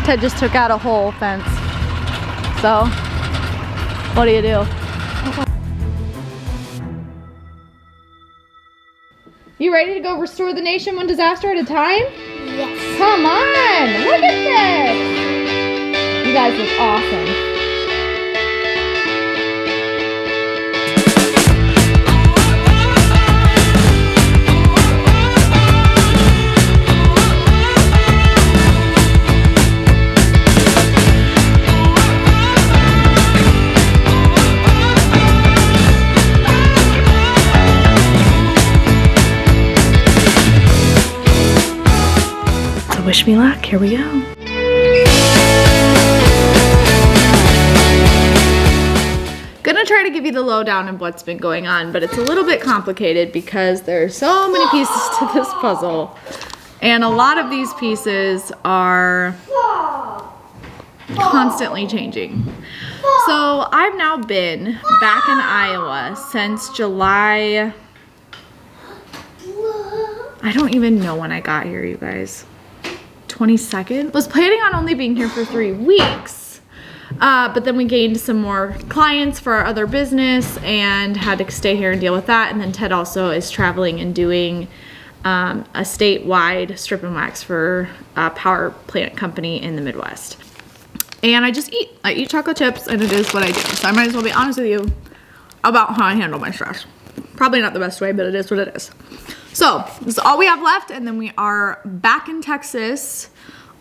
Ted just took out a whole fence. So, what do you do? You ready to go restore the nation one disaster at a time? Yes. Come on, look at this. You guys look awesome. Wish me luck, here we go. Gonna try to give you the lowdown of what's been going on, but it's a little bit complicated because there are so many pieces to this puzzle. And a lot of these pieces are constantly changing. So I've now been back in Iowa since July. I don't even know when I got here, you guys. 22nd. Was planning on only being here for 3 weeks, but then we gained some more clients for our other business and had to stay here and deal with that. And then Ted also is traveling and doing a statewide strip and wax for a power plant company in the Midwest. And I eat chocolate chips, and it is what I do. So I might as well be honest with you about how I handle my stress. Probably not the best way, but it is what it is. So this is all we have left, and then we are back in Texas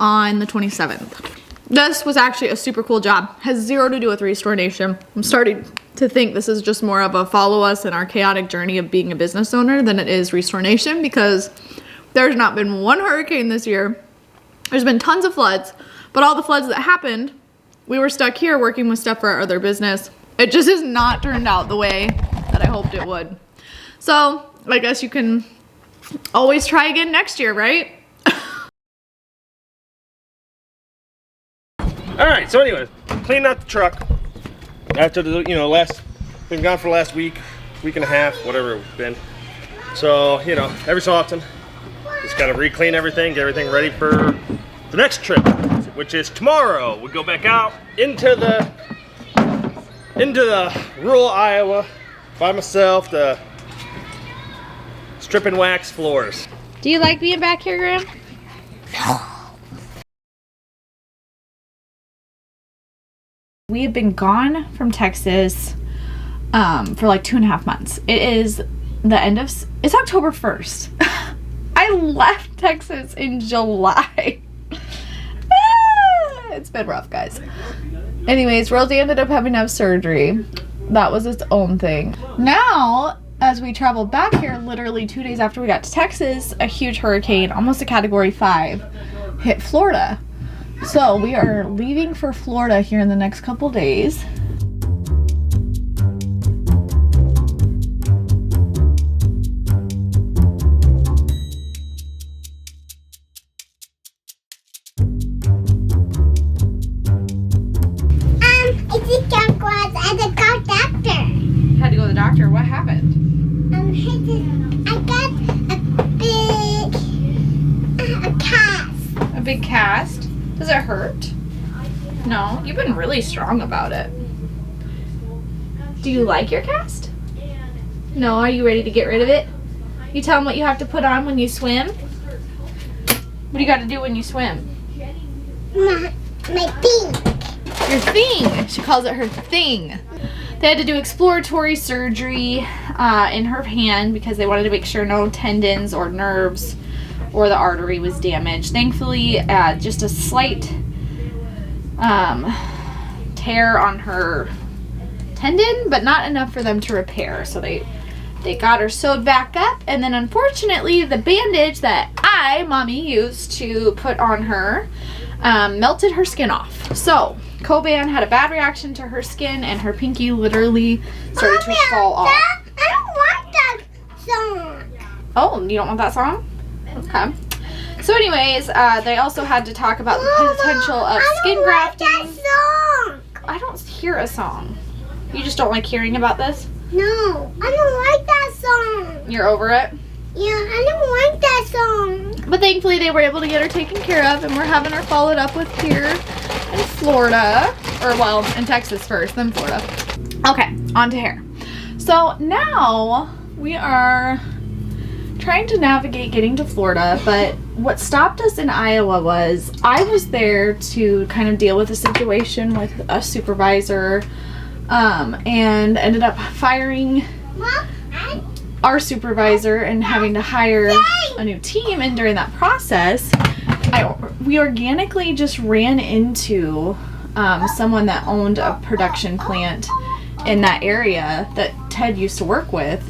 on the 27th. This was actually a super cool job. Has zero to do with Restore Nation. I'm starting to think this is just more of a follow us in our chaotic journey of being a business owner than it is Restore Nation, because there's not been one hurricane this year. There's been tons of floods, but all the floods that happened, we were stuck here working with stuff for our other business. It just has not turned out the way that I hoped it would. So I guess you can always try again next year, right? All right, so anyways, cleaning out the truck after the, been gone for the last week and a half, whatever it's been. So, every so often, just gotta re-clean everything, get everything ready for the next trip, which is tomorrow. We go back out into the rural Iowa by myself to strip and wax floors. Do you like being back here, Graham? We have been gone from Texas for like 2.5 months. It is the end of, it's October 1st. I left Texas in July. It's been rough, guys. Anyways, Rosie ended up having to have surgery. That was its own thing. Now, as we traveled back here, literally 2 days after we got to Texas, a huge hurricane, almost a Category 5, hit Florida. So we are leaving for Florida here in the next couple days. I think I'm going to the doctor. Had to go to the doctor. What happened? I got a cast. A big cast? Does it hurt? No, you've been really strong about it. Do you like your cast? No, are you ready to get rid of it? You tell them what you have to put on when you swim? What do you got to do when you swim? My thing. Your thing. She calls it her thing. They had to do exploratory surgery in her hand because they wanted to make sure no tendons or nerves or the artery was damaged. Thankfully, just a slight tear on her tendon, but not enough for them to repair. So they got her sewed back up, and then unfortunately the bandage that mommy used to put on her melted her skin off. So Coban had a bad reaction to her skin, and her pinky literally started to fall off. I don't want that song. Oh, you don't want that song? Okay. So anyways, they also had to talk about the potential of skin grafting. I don't like that song. I don't hear a song. You just don't like hearing about this? No, I don't like that song. You're over it? Yeah, I don't like that song. But thankfully they were able to get her taken care of, and we're having her followed up with here in Florida. Or well, in Texas first, then Florida. Okay, on to hair. So now we are trying to navigate getting to Florida, but what stopped us in Iowa was I was there to kind of deal with a situation with a supervisor, and ended up firing Mom, our supervisor and having to hire a new team. And during that process, we organically just ran into someone that owned a production plant in that area that Ted used to work with.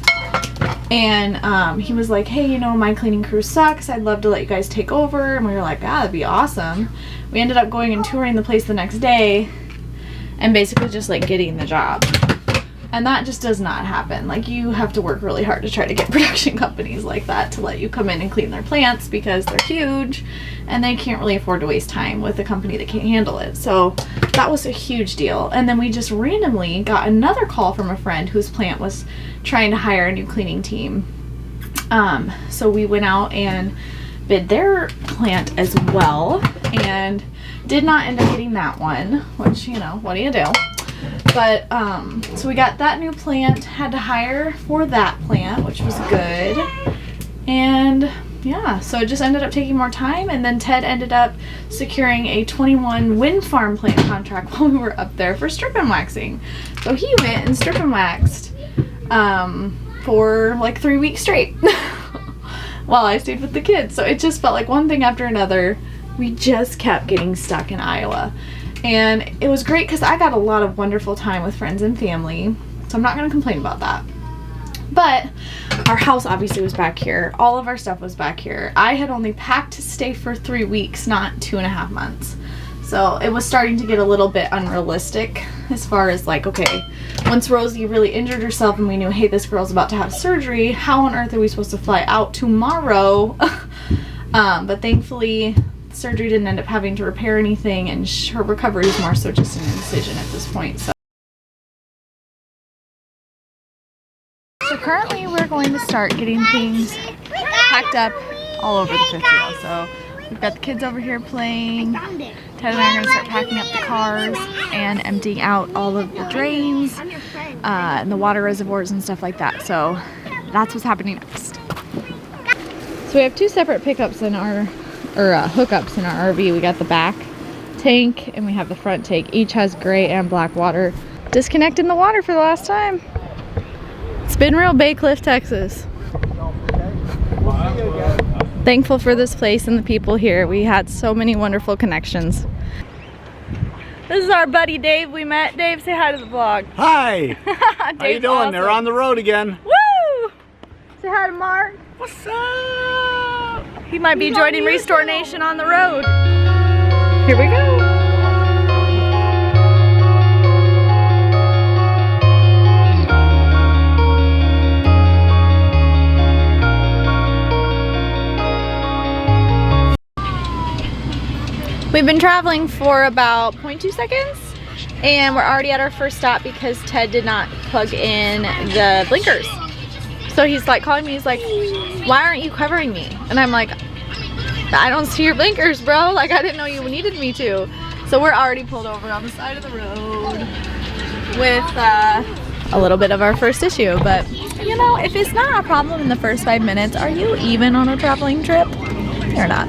And he was like, hey, you know, my cleaning crew sucks. I'd love to let you guys take over. And we were like, ah, that'd be awesome. We ended up going and touring the place the next day and basically just like getting the job. And that just does not happen. Like, you have to work really hard to try to get production companies like that to let you come in and clean their plants, because they're huge and they can't really afford to waste time with a company that can't handle it. So that was a huge deal. And then we just randomly got another call from a friend whose plant was trying to hire a new cleaning team. So we went out and bid their plant as well, and did not end up getting that one, which, you know, what do you do? But so we got that new plant, had to hire for that plant, which was good. And yeah, so it just ended up taking more time. And then Ted ended up securing a 21 wind farm plant contract while we were up there for strip and waxing. So he went and strip and waxed for like 3 weeks straight while I stayed with the kids. So it just felt like one thing after another. We just kept getting stuck in Iowa. And it was great because I got a lot of wonderful time with friends and family. So I'm not going to complain about that. But our house obviously was back here. All of our stuff was back here. I had only packed to stay for 3 weeks, not 2.5 months. So it was starting to get a little bit unrealistic as far as like, okay, once Rosie really injured herself and we knew, hey, this girl's about to have surgery, how on earth are we supposed to fly out tomorrow? But thankfully, surgery didn't end up having to repair anything, and her recovery is more so just an incision at this point. So currently we're going to start getting things packed up all over the fifth wheel. So we've got the kids over here playing. Ted and I are going to start packing up the cars and emptying out all of the drains and the water reservoirs and stuff like that. So that's what's happening next. So we have two separate pickups in our hookups in our RV. We got the back tank and we have the front tank. Each has gray and black water. Disconnecting the water for the last time. It's been real, Bay Cliff, Texas. Thankful for this place and the people here. We had so many wonderful connections. This is our buddy Dave we met. Dave, say hi to the vlog. Hi! How you doing? Awesome. They're on the road again. Woo! Say hi to Mark. What's up? He might be joining Restore Nation on the road. Here we go. We've been traveling for about 0.2 seconds and we're already at our first stop because Ted did not plug in the blinkers. So he's like calling me, he's like, why aren't you covering me? And I'm like, I don't see your blinkers, bro. Like, I didn't know you needed me to. So we're already pulled over on the side of the road with a little bit of our first issue. But, you know, if it's not a problem in the first 5 minutes, are you even on a traveling trip? You're not.